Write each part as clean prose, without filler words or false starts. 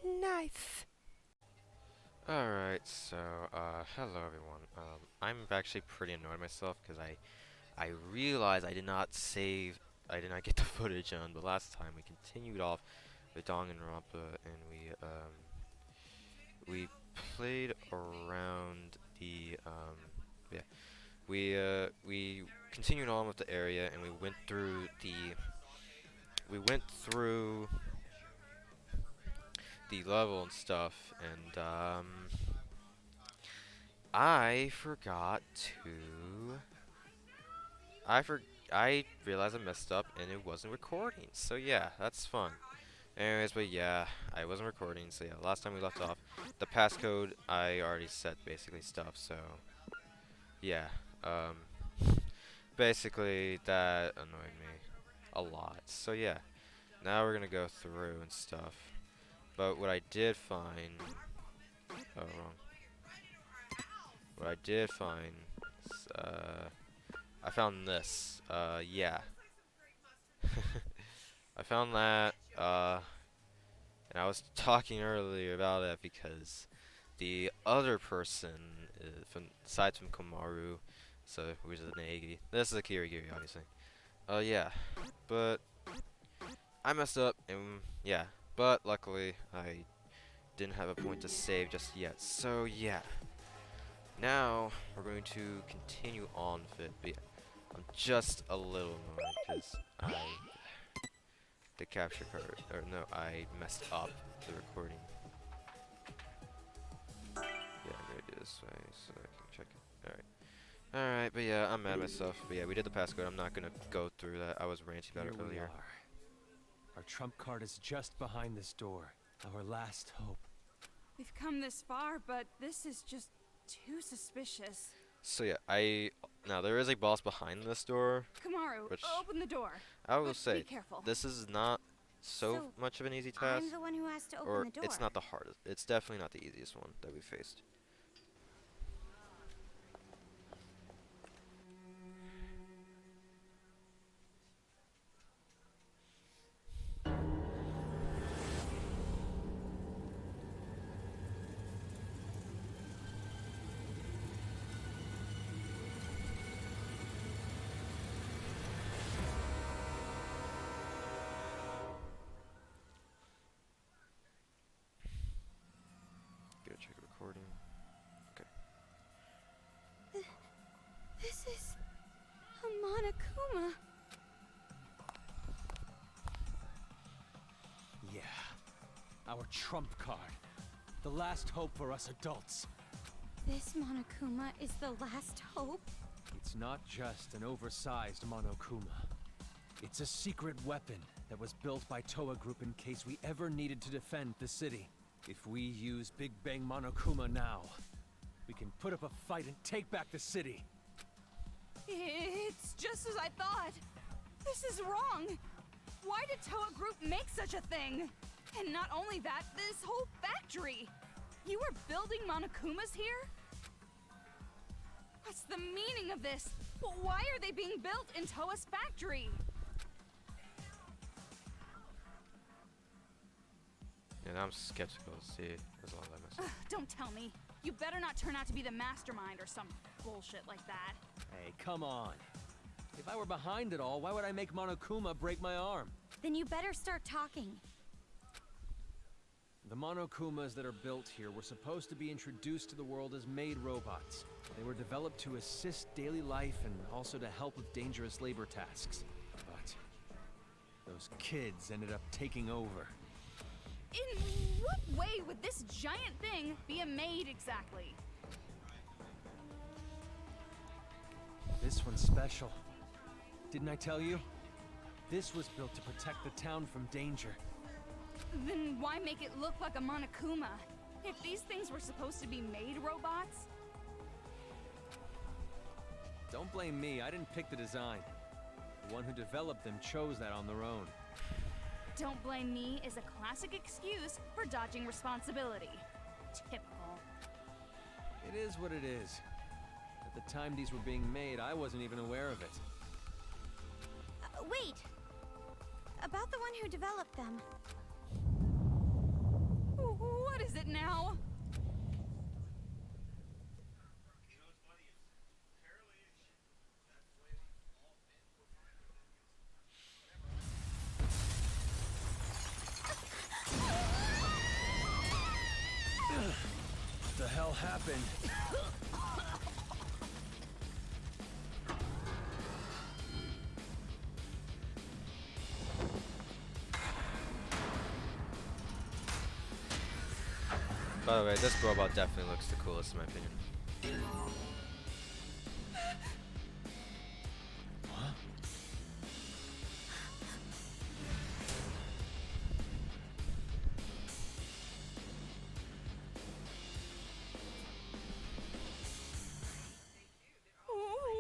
Nice. Alright, so, hello everyone. I'm actually pretty annoyed myself because I realized I did not get the footage on the last time. We continued off with Danganronpa and we played around yeah, we continued on with the area and we went through the level and stuff and, I forgot to. I for I realized I messed up and it wasn't recording. So yeah, that's fun. Anyways, but yeah, I wasn't recording. So yeah, last time we left off, the passcode I already set basically stuff. So yeah, um, basically that annoyed me a lot. So yeah, now we're gonna go through and stuff. But what I did find, oh wrong. What I did find, is, I found this. Yeah. I found that, and I was talking earlier about it because the other person, aside from Komaru, so which is an Agi, this is a Kirigiri, obviously. Yeah, but I messed up, and yeah, but luckily I didn't have a point to save just yet. So yeah, now we're going to continue on with it. But yeah, I'm just a little annoyed because the capture card, or no, I messed up the recording. Yeah, I'm gonna do this way so I can check it. Alright. Alright, but yeah, I'm mad at myself. But yeah, we did the passcode. I'm not gonna go through that. I was ranting about it Here we earlier. are. Our trump card is just behind this door. Our last hope. We've come this far, but this is just too suspicious. So yeah, now there is a boss behind this door, Kamaru, which open the door. I will But say be careful. this is not so So, much of an easy task, I'm the one who has to open or the door. it's not the hardest. It's definitely not the easiest one that we faced. Go check recording. Okay. This is a Monokuma. Yeah. Our trump card. The last hope for us adults. This Monokuma is the last hope. It's not just an oversized Monokuma. It's a secret weapon that was built by Toa Group in case we ever needed to defend the city. If we use Big Bang Monokuma now, we can put up a fight and take back the city. It's just as I thought. This is wrong. Why did Toa Group make such a thing? And not only that, this whole factory. You were building Monokumas here? What's the meaning of this? Why are they being built in Toa's factory? And I'm skeptical to see as long as I mess up. Don't tell me. You better not turn out to be the mastermind or some bullshit like that. Hey, come on. If I were behind it all, why would I make Monokuma break my arm? Then you better start talking. The Monokumas that are built here were supposed to be introduced to the world as made robots. They were developed to assist daily life and also to help with dangerous labor tasks. But those kids ended up taking over. In what way would this giant thing be a maid exactly? This one's special. Didn't I tell you? This was built to protect the town from danger. Then why make it look like a Monokuma? If these things were supposed to be made robots? Don't blame me, I didn't pick the design. The one who developed them chose that on their own. Don't blame me is a classic excuse for dodging responsibility. Typical. It is what it is. At the time these were being made, I wasn't even aware of it. Wait! About the one who developed them. now? What the hell happened? By the way, this robot definitely looks the coolest in my opinion. Huh?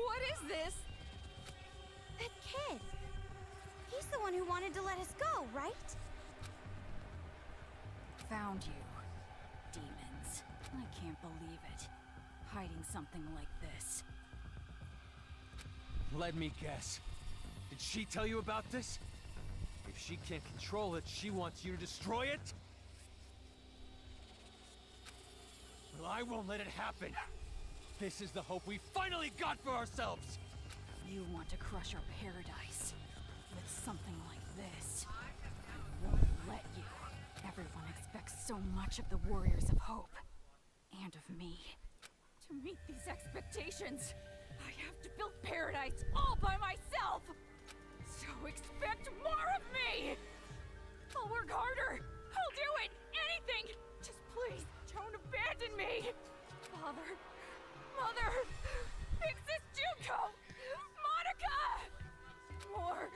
What is this? That kid. He's the one who wanted to let us go, right? Found you. Demons. I can't believe it. Hiding something like this. Let me guess. Did she tell you about this? If she can't control it, she wants you to destroy it? Well, I won't let it happen. This is the hope we finally got for ourselves! You want to crush our paradise with something like this. I won't let you. Everyone expects so much of the Warriors of Hope. And of me. To meet these expectations, I have to build paradise all by myself! So expect more of me! I'll work harder! I'll do it! Anything! Just please, don't abandon me! Father, Mother, Exist Junko! Monica! More!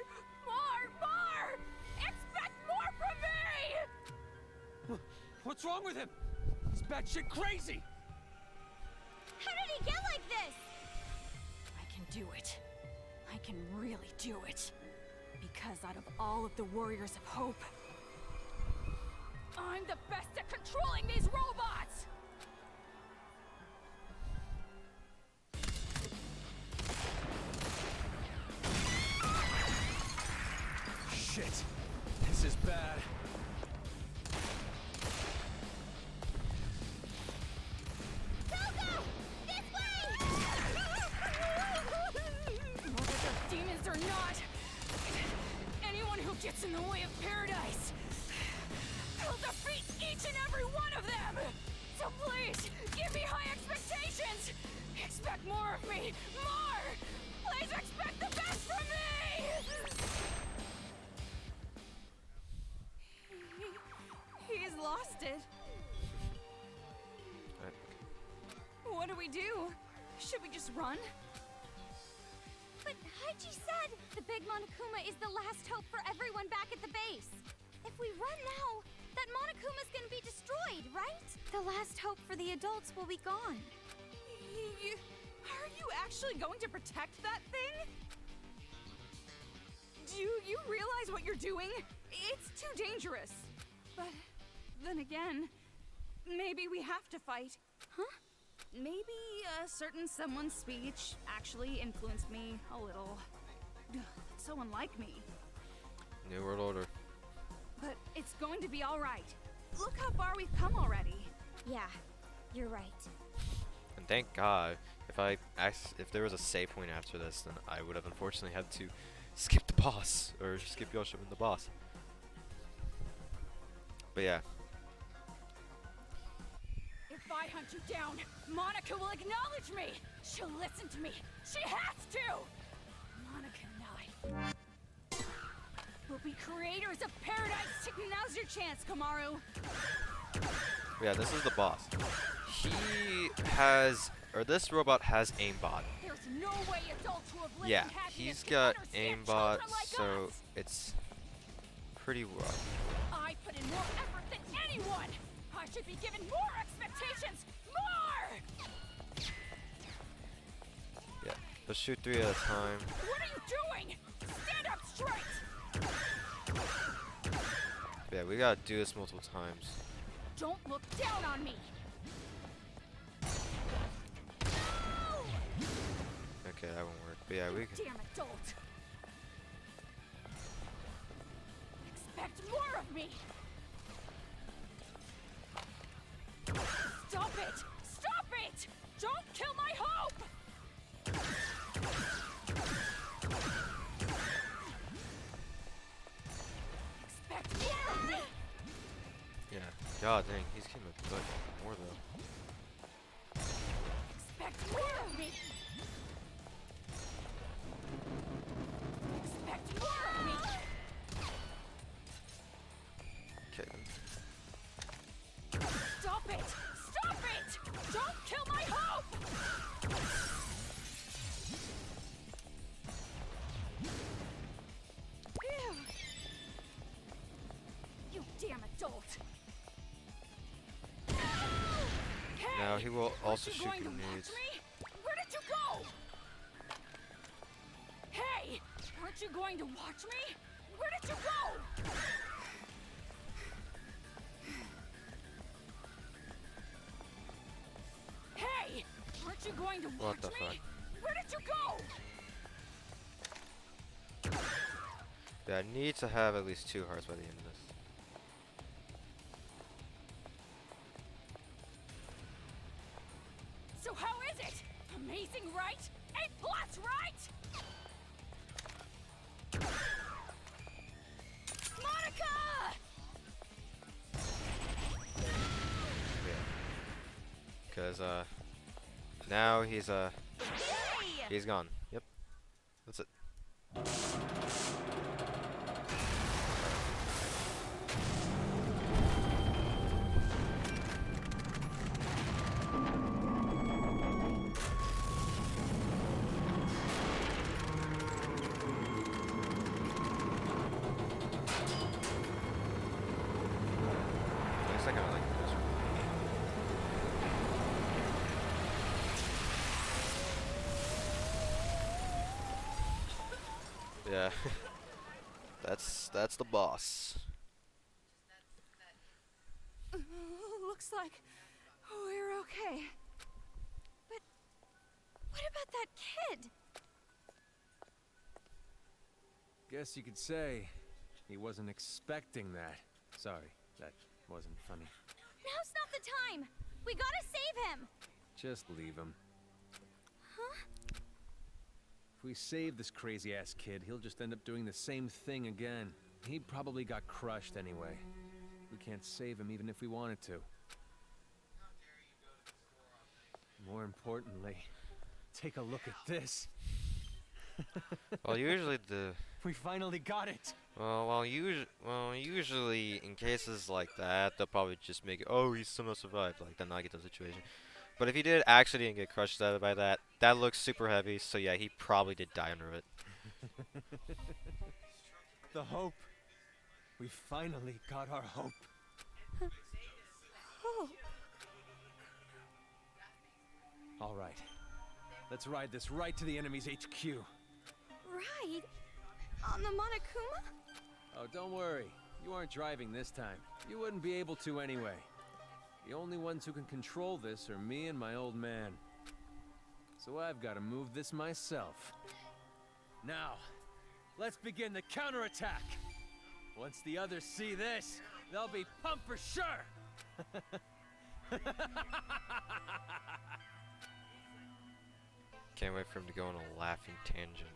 Expect more from me! What's wrong with him? He's batshit crazy! How did he get like this? I can do it. I can really do it. Because out of all of the Warriors of Hope, I'm the best at controlling these robots! Shit. This is bad. Go! This way! Whether they're demons or not, anyone who gets in the way of paradise, I'll defeat each and every one of them! So please, give me high expectations! Expect more of me! More! Please expect the best from me! He's lost it. What do we do? Should we just run? But Haiji said the big Monokuma is the last hope for everyone back at the base. If we run now, that Monokuma's gonna be destroyed, right? The last hope for the adults will be gone. Are you actually going to protect that thing? Do you realize what you're doing? It's too dangerous. But then again, maybe we have to fight. Huh? Maybe a certain someone's speech actually influenced me a little. So unlike me. New World Order. But it's going to be all right. Look how far we've come already. Yeah, you're right. And thank God, if there was a save point after this, then I would have unfortunately had to skip the boss, or skip Yoshua and the boss. But yeah. If I hunt you down, Monica will acknowledge me! She'll listen to me! She has to! Monica and I will be creators of paradise! Now's your chance, Kamaru! Yeah, this is the boss. He has, or this robot has aimbot. There's no way adults who have lived Yeah, in happiness he's can got understand aimbot, children like so us. it's pretty rough. I put in more effort than anyone! I should be given more expectations! More! Yeah, let's shoot 3 at a time. What are you doing? Stand up straight! Yeah, we gotta do this multiple times. Don't look down on me! Okay, that won't work. But yeah, we can. Damn adult! Expect more of me! God dang, he's getting a bit more though. Expect more of me! Expect more of me! Okay then. Stop it! Stop it! Don't kill my hope! Ew. You damn adult! Now he will also Aren't you shoot going to watch grenades. me? Where did you go? Hey! Aren't you going to watch me? Where did you go? Hey! Aren't you going to watch What the me? fuck? Where did you go? Yeah, I need to have at least 2 hearts by the end of this. So how is it? Amazing, right? A plus, right? Monica! Yeah. Cause now he's Hey! he's gone. Yep. That's it. At least I kinda like this one. Yeah. That's the boss. Looks like we're okay. But what about that kid? Guess you could say he wasn't expecting that. Sorry, that wasn't funny. Now's not the time! We gotta save him! Just leave him. Huh? If we save this crazy-ass kid, he'll just end up doing the same thing again. He probably got crushed anyway. We can't save him even if we wanted to. More importantly, take a look at this. Well, usually the We finally got it! usually in cases like that, they'll probably just make it, oh, he somehow survived, like, then not get the situation. But if he did actually didn't get crushed out by that, that looks super heavy, so yeah, he probably did die under it. The hope. We finally got our hope. Oh, All right. Let's ride this right to the enemy's HQ. Ride? On the Monokuma? Oh, don't worry. You aren't driving this time. You wouldn't be able to anyway. The only ones who can control this are me and my old man. So I've got to move this myself. Now, let's begin the counterattack. Once the others see this, they'll be pumped for sure. Can't wait for him to go on a laughing tangent.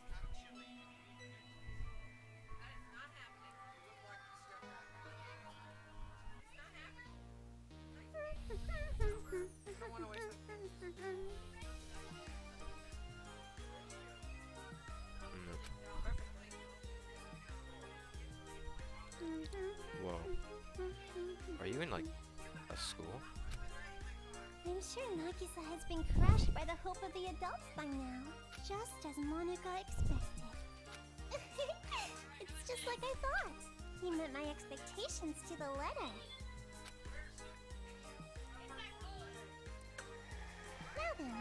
Whoa. Are you in, like, a school? I'm sure Nagisa has been crushed by the hope of the adults by now, just as Monica expected. It's just like I thought. He met my expectations to the letter. Now then, I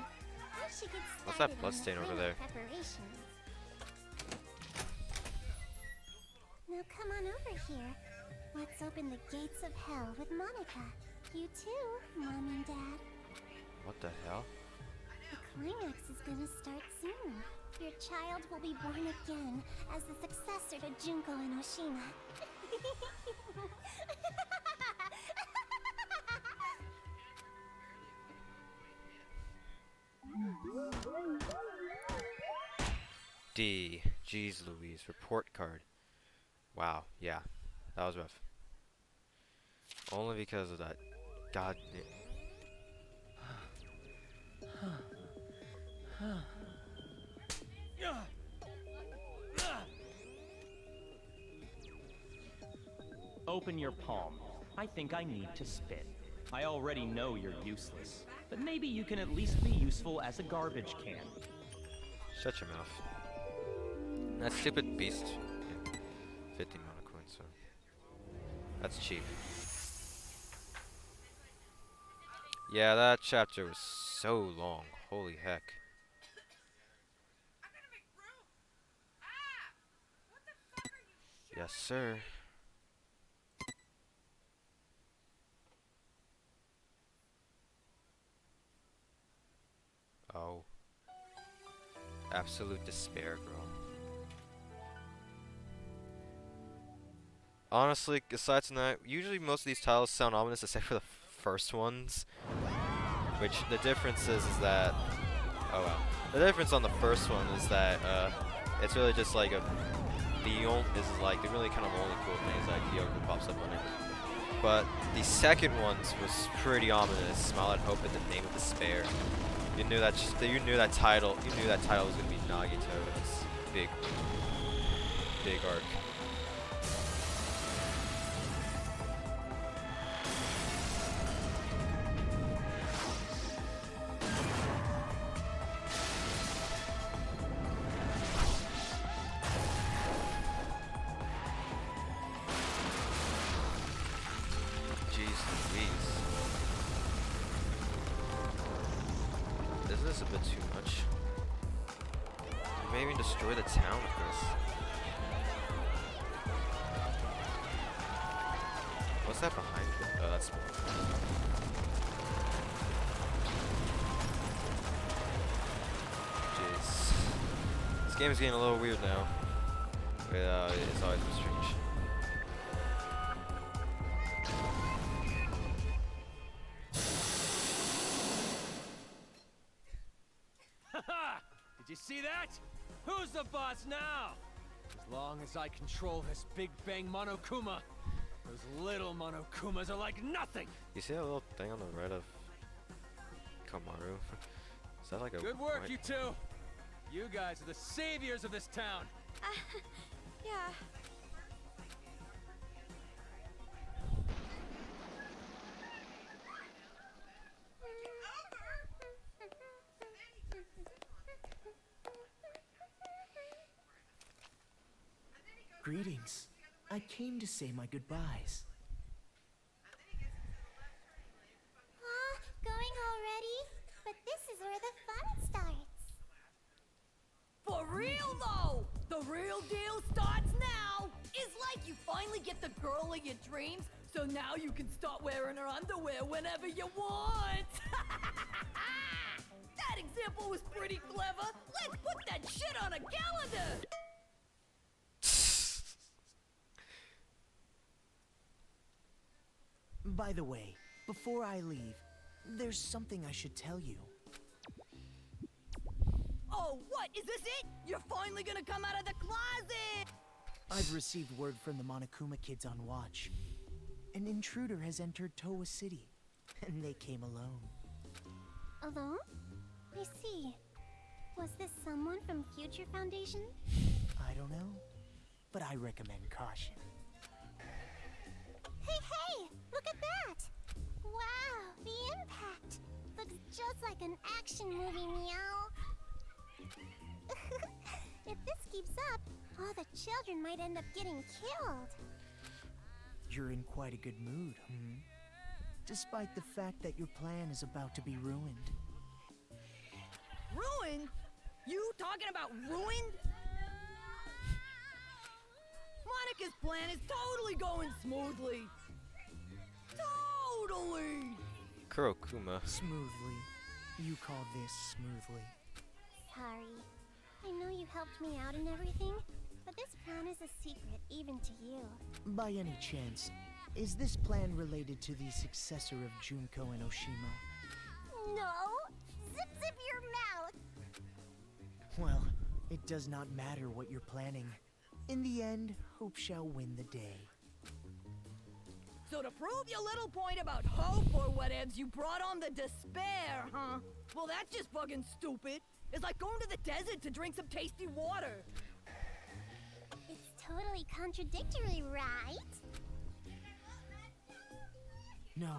should get started What's that on the bloodstain over final there? preparations. Now come on over here. Let's open the gates of hell with Monica. You too, Mom and Dad. What the hell? The climax is gonna start soon. Your child will be born again as the successor to Junko and Oshima. D. Jeez Louise. Report card. Wow. Yeah. That was rough. Only because of that. God. Open your palm. I think I need to spit. I already know you're useless, but maybe you can at least be useful as a garbage can. Shut your mouth. That stupid beast. Yeah. 50 mana coins, so. That's cheap. Yeah, that chapter was so long. Holy heck. Yes, sir. Oh. Absolute despair, girl. Honestly, aside from that, usually most of these titles sound ominous except for the first ones. Which, the difference is that... Oh wow. The difference on the first one is that, it's really just like a... The really kind of only cool thing is like Yoko pops up on it. But the second ones was pretty ominous. Smile and Hope in the Name of Despair. You knew that title was gonna be Nagito in this big arc. Isn't this a bit too much? Maybe destroy the town with this. What's that behind me? Oh, that's more. Jeez. This game is getting a little weird now. It's always been strange. Did you see that? Who's the boss now? As long as I control this Big Bang Monokuma, those little Monokumas are like nothing! You see that little thing on the right of Kamaru? Is that like a... Good work, you two! You guys are the saviors of this town! Yeah. Greetings. I came to say my goodbyes. Going already? But this is where the fun starts. For real though! The real deal starts now! It's like you finally get the girl of your dreams, so now you can start wearing her underwear whenever you want! That example was pretty clever! Let's put that shit on a calendar! By the way, before I leave, there's something I should tell you. Oh, what? Is this it? You're finally gonna come out of the closet! I've received word from the Monokuma kids on watch. An intruder has entered Towa City, and they came alone. Alone? I see. Was this someone from Future Foundation? I don't know, but I recommend caution. Hey! Look at that! Wow, the impact! Looks just like an action movie, meow. If this keeps up, all the children might end up getting killed. You're in quite a good mood, despite the fact that your plan is about to be ruined. Ruined? You talking about ruined? Monica's plan is totally going smoothly. Totally! Kurokuma. Smoothly. You call this smoothly? Sorry. I know you helped me out and everything, but this plan is a secret even to you. By any chance, is this plan related to the successor of Junko and Oshima? No! Zip your mouth! Well, it does not matter what you're planning. In the end, hope shall win the day. So to prove your little point about hope or whatevs, you brought on the despair, huh? Well, that's just fucking stupid. It's like going to the desert to drink some tasty water. It's totally contradictory, right? No,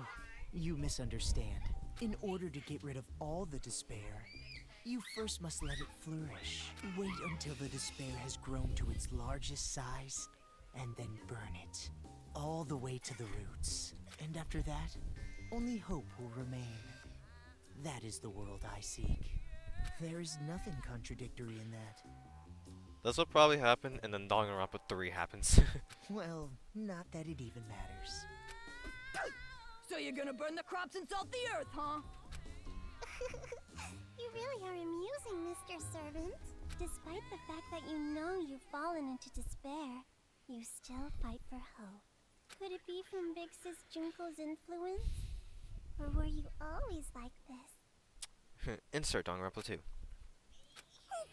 you misunderstand. In order to get rid of all the despair, you first must let it flourish. Wait until the despair has grown to its largest size, and then burn it. All the way to the roots. And after that, only hope will remain. That is the world I seek. There is nothing contradictory in that. This will probably happen, and then Danganronpa 3 happens. Well, not that it even matters. So you're gonna burn the crops and salt the earth, huh? You really are amusing, Mr. Servant. Despite the fact that you know you've fallen into despair, you still fight for hope. Could it be from Big Sis Junko's influence? Or were you always like this? Insert Danganronpa 2. Who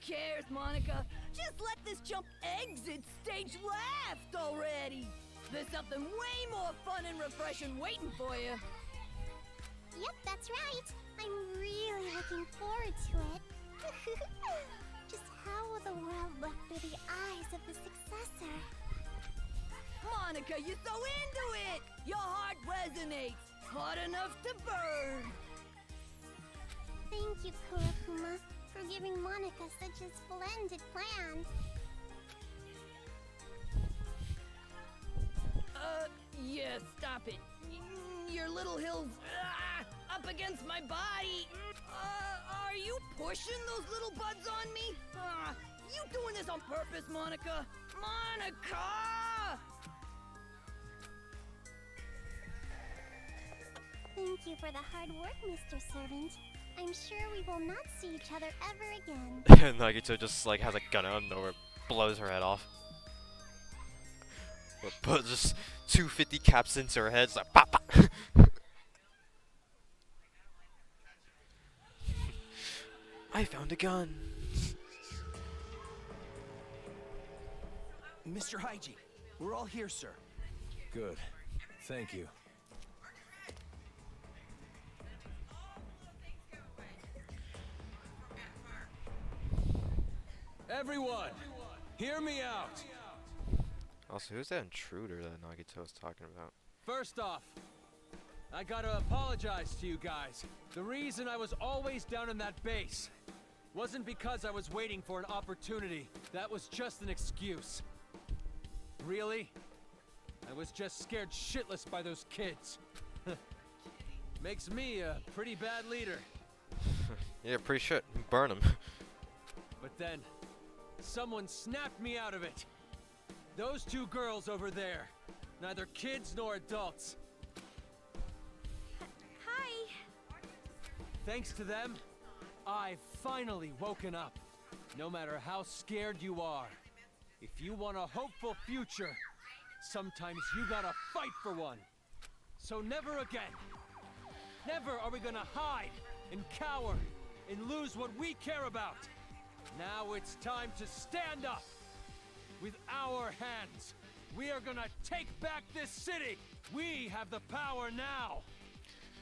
cares, Monica? Just let this chump exit stage left already. There's something way more fun and refreshing waiting for you. Yep, that's right. I'm really looking forward to it. Just how will the world look through the eyes of the successor? Monica, you're so into it! Your heart resonates. Hot enough to burn. Thank you, Kurokuma, for giving Monica such a splendid plan. Yeah, stop it. Your little hills up against my body. Are you pushing those little buds on me? You doing this on purpose, Monica? Monica! Thank you for the hard work, Mr. Servant. I'm sure we will not see each other ever again. Nagito just like has a gun out of nowhere, blows her head off. But just 250 caps into her head, it's like pop pop. I found a gun. Mr. Haiji, we're all here, sir. Good. Thank you. Everyone, hear me out. Also, who's that intruder that Nagito was talking about? First off, I gotta apologize to you guys. The reason I was always down in that base wasn't because I was waiting for an opportunity. That was just an excuse. Really? I was just scared shitless by those kids. Makes me a pretty bad leader. Yeah, pretty shit. Burn him. But then, someone snapped me out of it. Those two girls over there. Neither kids nor adults. Hi. Thanks to them, I've finally woken up. No matter how scared you are, if you want a hopeful future, sometimes you gotta fight for one. So never again. Never are we gonna hide and cower and lose what we care about. Now it's time to stand up. With our hands, we are gonna take back this city. We have the power now.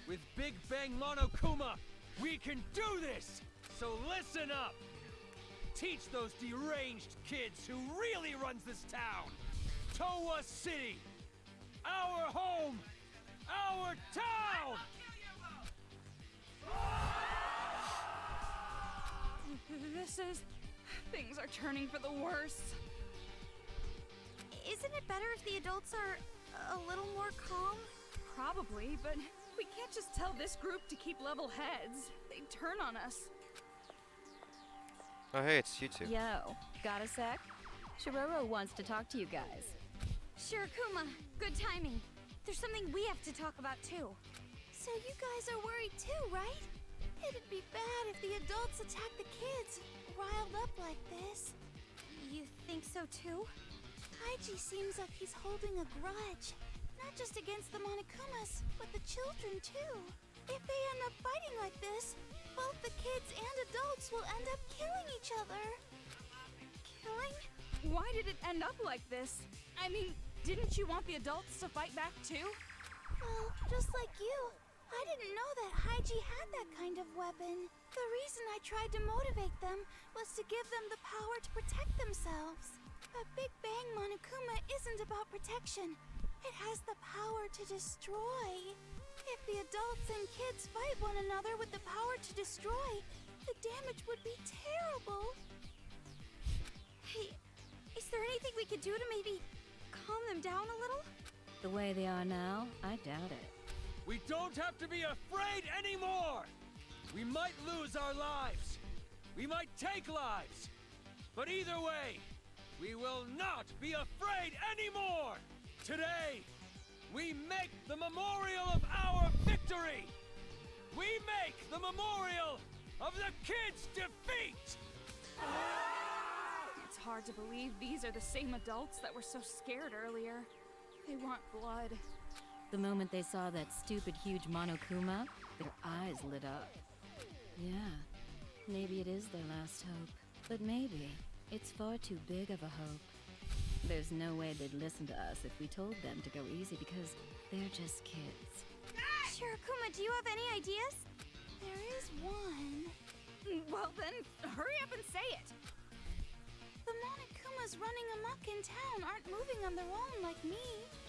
With Big Bang Monokuma, we can do this. So listen up. Teach those deranged kids who really runs this town. Towa City. Our home. Our town. Things are turning for the worse. Isn't it better if the adults are a little more calm? Probably, but we can't just tell this group to keep level heads. They'd turn on us. Oh hey, it's you two. Yo, got a sec? Shiroro wants to talk to you guys. Sure, Kuma. Good timing. There's something we have to talk about too. So you guys are worried too, right? It'd be bad if the adults attack the kids, riled up like this. You think so too? Haiji seems like he's holding a grudge. Not just against the Monokumas, but the children too. If they end up fighting like this, both the kids and adults will end up killing each other. Killing? Why did it end up like this? I mean, didn't you want the adults to fight back too? Well, just like you, I didn't know that Haiji had that kind of weapon. The reason I tried to motivate them was to give them the power to protect themselves. But Big Bang Monokuma isn't about protection. It has the power to destroy. If the adults and kids fight one another with the power to destroy, the damage would be terrible. Hey, is there anything we could do to maybe calm them down a little? The way they are now, I doubt it. We don't have to be afraid anymore! We might lose our lives. We might take lives. But either way, we will not be afraid anymore! Today, we make the memorial of our victory! We make the memorial of the kids' defeat! It's hard to believe these are the same adults that were so scared earlier. They want blood. The moment they saw that stupid huge Monokuma, their eyes lit up. Yeah, maybe it is their last hope. But maybe it's far too big of a hope. There's no way they'd listen to us if we told them to go easy because they're just kids. Shirakuma, do you have any ideas? There is one. Well then, hurry up and say it! The Monokumas running amok in town aren't moving on their own like me.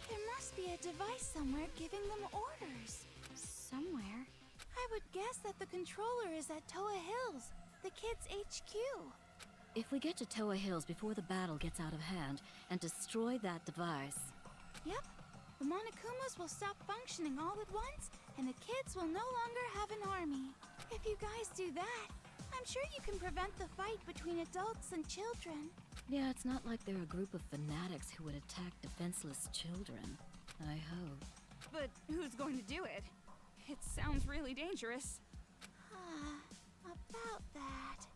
There must be a device somewhere giving them orders. Somewhere? I would guess that the controller is at Toa Hills, the kids' HQ. If we get to Toa Hills before the battle gets out of hand and destroy that device... Yep. The Monokumas will stop functioning all at once, and the kids will no longer have an army. If you guys do that, I'm sure you can prevent the fight between adults and children. Yeah, it's not like they're a group of fanatics who would attack defenseless children. I hope. But who's going to do it? It sounds really dangerous. About that.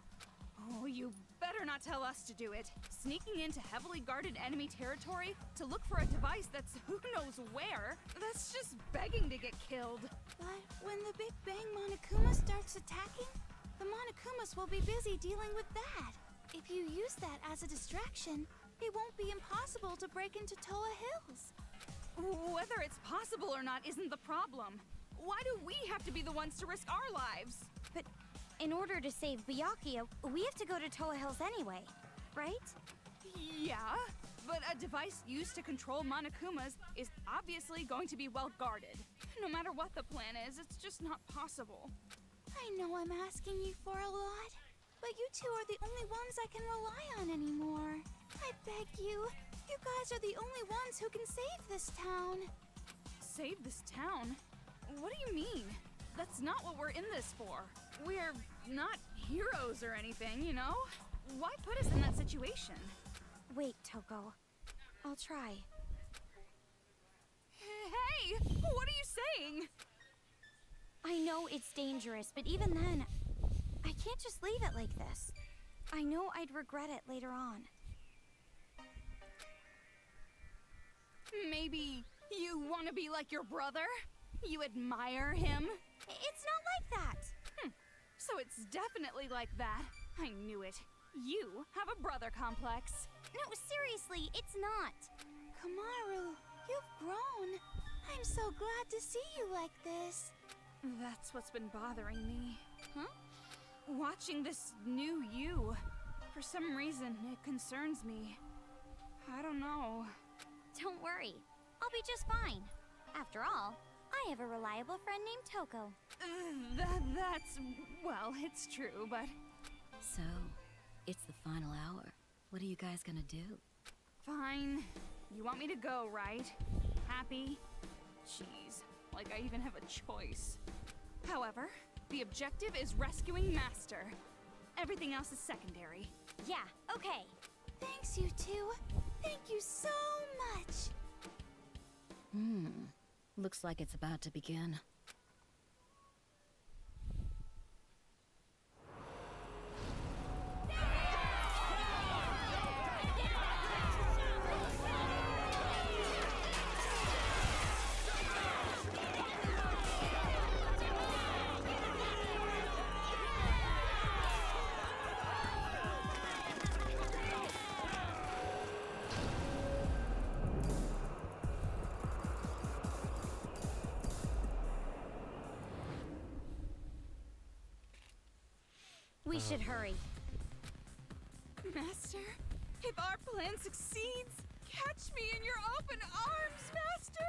Oh, you better not tell us to do it. Sneaking into heavily guarded enemy territory to look for a device that's who knows where, that's just begging to get killed. But when the Big Bang Monokuma starts attacking, the Monokumas will be busy dealing with that. If you use that as a distraction, it won't be impossible to break into Toa Hills. Whether it's possible or not isn't the problem. Why do we have to be the ones to risk our lives? But in order to save Byakuya, we have to go to Toa Hills anyway, right? Yeah, but a device used to control Monokumas is obviously going to be well guarded. No matter what the plan is, it's just not possible. I know I'm asking you for a lot, but you two are the only ones I can rely on anymore. I beg you, you guys are the only ones who can save this town. Save this town? What do you mean? That's not what we're in this for. We're not heroes or anything, you know? Why put us in that situation? Wait, Toko. I'll try. Hey! What are you saying? I know it's dangerous, but even then, I can't just leave it like this. I know I'd regret it later on. Maybe you want to be like your brother? You admire him? It's not like that! So it's definitely like that. I knew it. You have a brother complex. No, seriously, it's not. Kamaru, you've grown. I'm so glad to see you like this. That's what's been bothering me. Huh? Watching this new you. For some reason, it concerns me. I don't know. Don't worry. I'll be just fine. After all, I have a reliable friend named Toko. Well, it's true, but... So, it's the final hour. What are you guys gonna do? Fine. You want me to go, right? Happy? Jeez, like I even have a choice. However, the objective is rescuing Master. Everything else is secondary. Yeah, okay. Thanks, you two. Thank you so much. Looks like it's about to begin. We should hurry. Master, if our plan succeeds, catch me in your open arms, Master!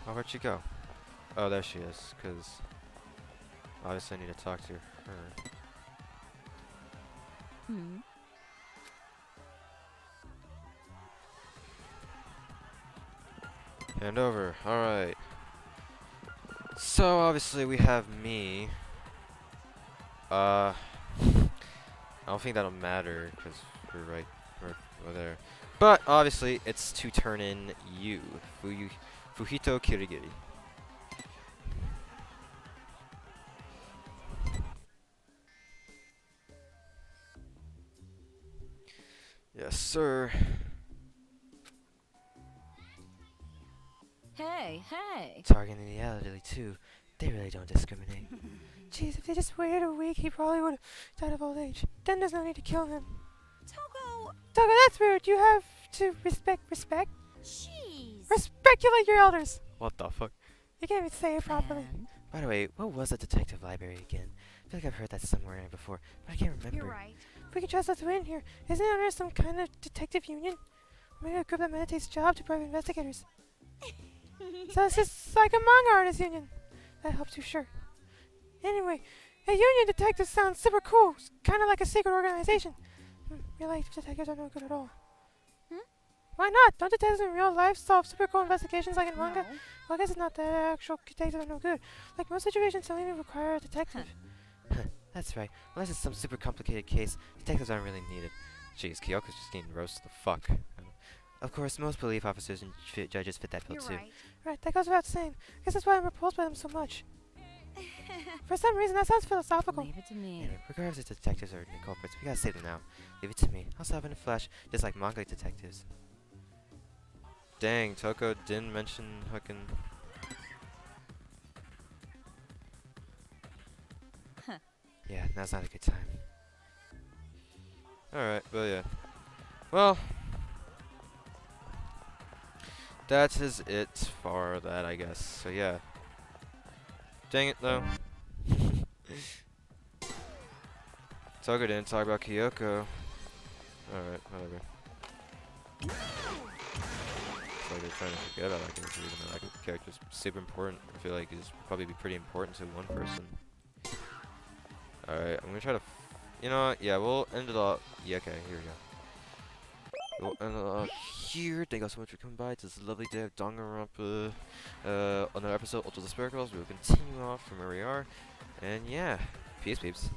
Oh, where'd she go? Oh, there she is, because obviously I need to talk to her. Hmm. Hand over. Alright. So, obviously we have me. I don't think that'll matter, because we're there. But, obviously, it's to turn in you, Fujito Kirigiri. Yes, sir. Hey! Targeting the elderly, too. They really don't discriminate. Jeez, if they just waited a week, he probably would have died of old age. Then there's no need to kill him. Togo! Togo, that's rude. You have to respect. Jeez. Respectulate your elders. What the fuck? You can't even say it properly. And By the way, what was the detective library again? I feel like I've heard that somewhere before, but I can't remember. You're right. If we can trust us to in here, isn't it under some kind of detective union? Or maybe a group that meditates job to private investigators. So it's just like a manga artist union. That helps you, sure. Anyway, a union detective sounds super cool. It's kind of like a secret organization. Real life detectives are no good at all. Why not? Don't detectives in real life solve super cool investigations like in manga? No. Well, I guess it's not that actual detectives are no good. Like most situations don't even require a detective. That's right. Unless it's some super complicated case, detectives aren't really needed. Jeez, Kyoko's just getting roasted the fuck. Of course, most police officers and judges fit that bill You're too. right. Right, that goes without saying. I guess that's why I'm repulsed by them so much. For some reason, that sounds philosophical. leave it to me. Anyway, regardless if detectives or the culprits, we gotta save them now. Leave it to me. I'll solve it in the flesh, just like manga detectives. Dang, Toko didn't mention hooking. Huh. Yeah, now's not a good time. Alright, well, yeah. Well, that is it for that, I guess. So, yeah. Dang it, though. Toko didn't talk about Kyoko. Alright, whatever. It's like they're trying to forget about that character, even though that character's super important. I feel like he's probably be pretty important to one person. Alright, I'm gonna try to... you know what? Yeah, we'll end it off... yeah, okay, here we go. We'll end it off here. Thank you all so much for coming by to this lovely day of Danganronpa. Another episode, Ultra the Spirit Girls. We will continue off from where we are. And yeah, peace, peeps.